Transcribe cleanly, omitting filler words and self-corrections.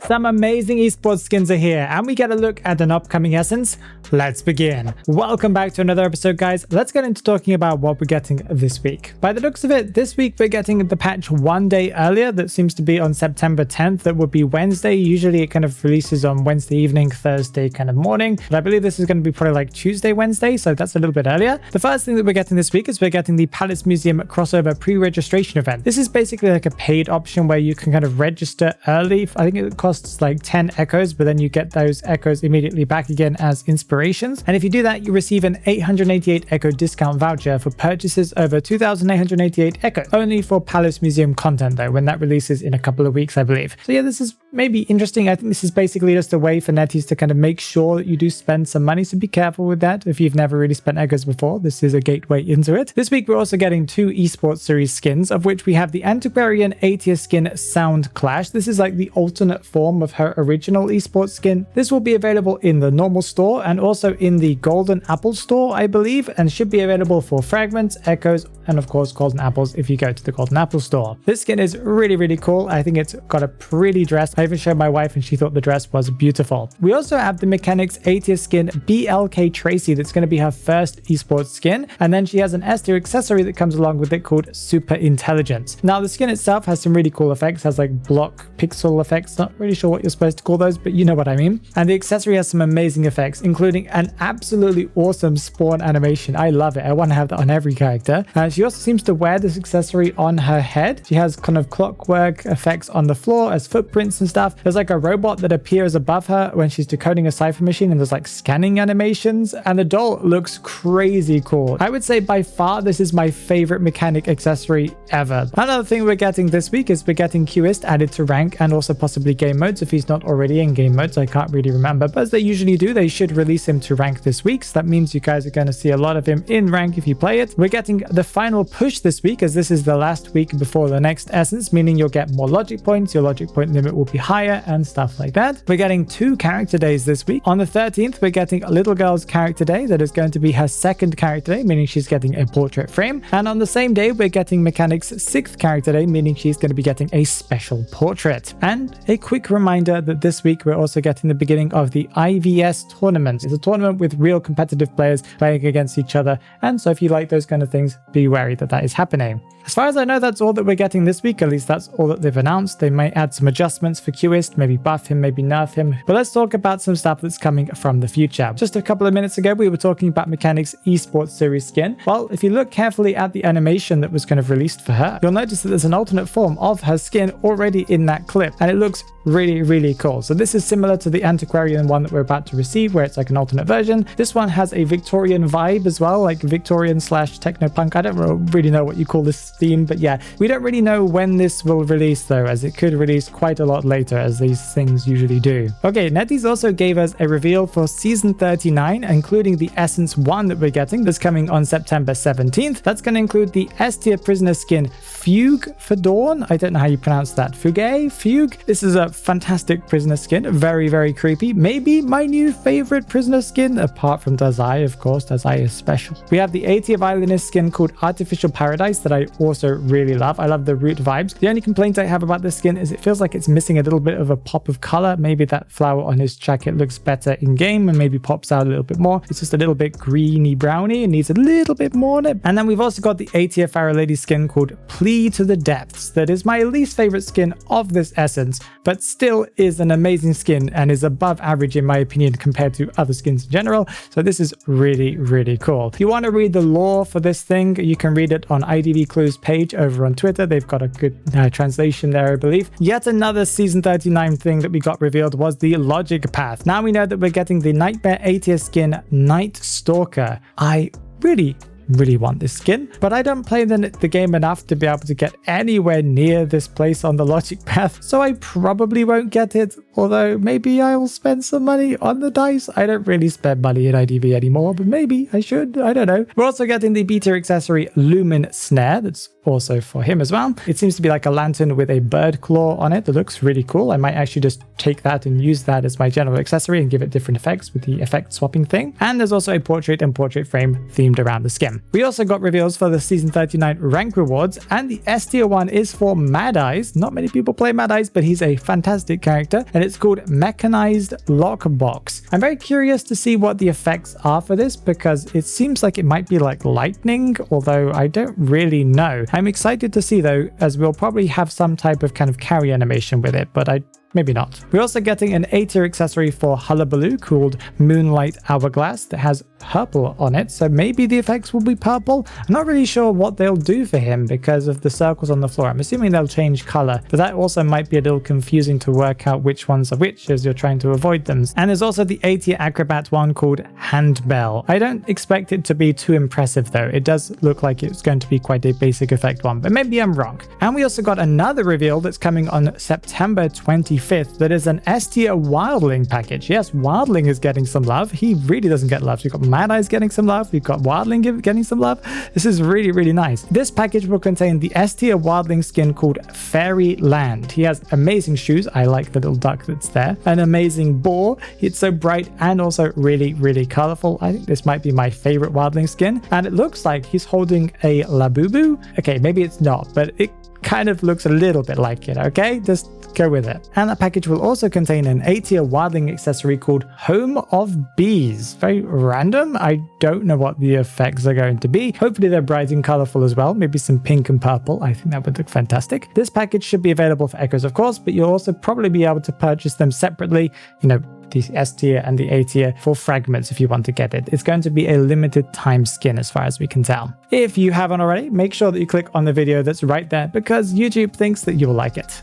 Some amazing esports skins are here, and we get a look at an upcoming essence. Let's begin. Welcome back to another episode, guys. Let's get into talking about what we're getting this week. By the looks of it, this week we're getting the patch one day earlier. That seems to be on September 10th. That would be Wednesday. Usually it kind of releases on Wednesday evening, Thursday kind of morning. But I believe this is going to be probably like Tuesday, Wednesday, so that's a little bit earlier. The first thing that we're getting this week is we're getting the Palace Museum crossover pre-registration event. This is basically like a paid option where you can kind of register early. I think it costs like 10 echoes, but then you get those echoes immediately back again as inspirations. And if you do that, you receive an 888 echo discount voucher for purchases over 2,888 echo. Only for Palace Museum content though, when that releases in a couple of weeks, I believe. So yeah, this is maybe interesting. I think this is basically just a way for netties to kind of make sure that you do spend some money. So be careful with that. If you've never really spent echoes before, this is a gateway into it. This week, we're also getting two esports series skins, of which we have the Antiquarian A-tier skin Sound Clash. This is like the alternate form of her original esports skin. This will be available in the normal store and also in the Golden Apple store, I believe, and should be available for fragments, echoes, and of course Golden Apples if you go to the Golden Apple store. This skin is really cool. I think it's got a pretty dress. I even showed my wife and she thought the dress was beautiful. We also have the Mechanics A-tier skin BLK Tracy. That's going to be her first esports skin, and then she has an S-tier accessory that comes along with it called Super Intelligence. Now the skin itself has some really cool effects, has like block pixel effects, not really sure what you're supposed to call those, but you know what I mean. And the accessory has some amazing effects, including an absolutely awesome spawn animation. I love it. I want to have that on every character. She also seems to wear this accessory on her head. She has kind of clockwork effects on the floor as footprints and stuff. There's like a robot that appears above her when she's decoding a cipher machine, and there's like scanning animations, and the doll looks crazy cool. I would say by far this is my favorite mechanic accessory ever. Another thing we're getting this week is we're getting Cueist added to rank and also possibly game modes if he's not already in game modes. I can't really remember, but as they usually do, they should release him to rank this week. So that means you guys are going to see a lot of him in rank if you play it. We're getting the final push this week, as this is the last week before the next essence, meaning you'll get more logic points. Your logic point limit will be higher and stuff like that. We're getting 2 character days this week. On the 13th, we're getting a little girl's character day. That is going to be her second character day, meaning she's getting a portrait frame. And on the same day, we're getting Mechanic's 6th character day, meaning she's going to be getting a special portrait. And a quick reminder that this week we're also getting the beginning of the IVS tournament. It's a tournament with real competitive players playing against each other. And so if you like those kind of things, be wary that that is happening. As far as I know, that's all that we're getting this week. At least that's all that they've announced. They might add some adjustments for Cueist, maybe buff him, maybe nerf him. But let's talk about some stuff that's coming from the future. Just a couple of minutes ago, we were talking about Mechanic's esports series skin. Well, if you look carefully at the animation that was kind of released for her, you'll notice that there's an alternate form of her skin already in that clip, and it looks really cool. So this is similar to the Antiquarian one that we're about to receive, where it's like an alternate version. This one has a Victorian vibe as well, like Victorian / technopunk. I don't really know what you call this theme, but yeah, we don't really know when this will release though, as it could release quite a lot later, as these things usually do. Okay, NetEase also gave us a reveal for season 39, including the Essence 1 that we're getting. That's coming on September 17th. That's going to include the S-tier prisoner skin Fugue for Dawn. I don't know how you pronounce that. Fugue? This is a fantastic prisoner skin. Very creepy. Maybe my new favorite prisoner skin, apart from Dazai, of course. Dazai is special. We have the A-tier violinist skin called Artificial Paradise that I also really love. I love the root vibes. The only complaint I have about this skin is it feels like it's missing a little bit of a pop of color. Maybe that flower on his jacket looks better in game and maybe pops out a little bit more. It's just a little bit greeny browny. It needs a little bit more on it. And then we've also got the A-tier Pharaoh Lady skin called Plea to the Depths. That is my least favorite skin of this essence, but still is an amazing skin and is above average in my opinion compared to other skins in general. So this is really cool. If you want to read the lore for this thing, you can read it on IDV Clue's page over on Twitter. They've got a good translation there, I believe. Yet another season 39 thing that we got revealed was the logic path. Now we know that we're getting the Nightmare A-tier skin Night Stalker. I really want this skin, but I don't play the game enough to be able to get anywhere near this place on the logic path, so I probably won't get it, although maybe I will spend some money on the dice. I don't really spend money in IDV anymore, but maybe I should. I don't know. We're also getting the beta accessory Lumen Snare. That's also for him as well. It seems to be like a lantern with a bird claw on it that looks really cool. I might actually just take that and use that as my general accessory and give it different effects with the effect swapping thing. And there's also a portrait and portrait frame themed around the skin. We also got reveals for the season 39 rank rewards, and the S tier one is for Mad Eyes. Not many people play Mad Eyes, but he's a fantastic character, and it's called Mechanized Lockbox. I'm very curious to see what the effects are for this because it seems like it might be like lightning, although I don't really know. I'm excited to see though, as we'll probably have some type of kind of carry animation with it, but maybe not. We're also getting an A-tier accessory for Hullabaloo called Moonlight Hourglass that has purple on it, so maybe the effects will be purple. I'm not really sure what they'll do for him because of the circles on the floor. I'm assuming they'll change color, but that also might be a little confusing to work out which ones are which as you're trying to avoid them. And there's also the A-tier Acrobat one called Handbell. I don't expect it to be too impressive though. It does look like it's going to be quite a basic effect one, but maybe I'm wrong. And we also got another reveal that's coming on September 25th. That is an S-tier Wildling package. Yes, Wildling is getting some love. He really doesn't get love. We've got Mad Eye's getting some love. We've got Wildling getting some love. This is really, really nice. This package will contain the S-tier Wildling skin called Fairyland. He has amazing shoes. I like the little duck that's there. An amazing boar. It's so bright and also really, really colorful. I think this might be my favorite Wildling skin. And it looks like he's holding a Labubu. Okay, maybe it's not, but it kind of looks a little bit like it, okay? Just go with it. And that package will also contain an A-tier Wildling accessory called Home of Bees. Very random. I don't know what the effects are going to be. Hopefully they're bright and colorful as well. Maybe some pink and purple. I think that would look fantastic. This package should be available for Echoes, of course, but you'll also probably be able to purchase them separately, you know, the S tier and the A tier for fragments if you want to get it. It's going to be a limited time skin as far as we can tell. If you haven't already, make sure that you click on the video that's right there because YouTube thinks that you will like it.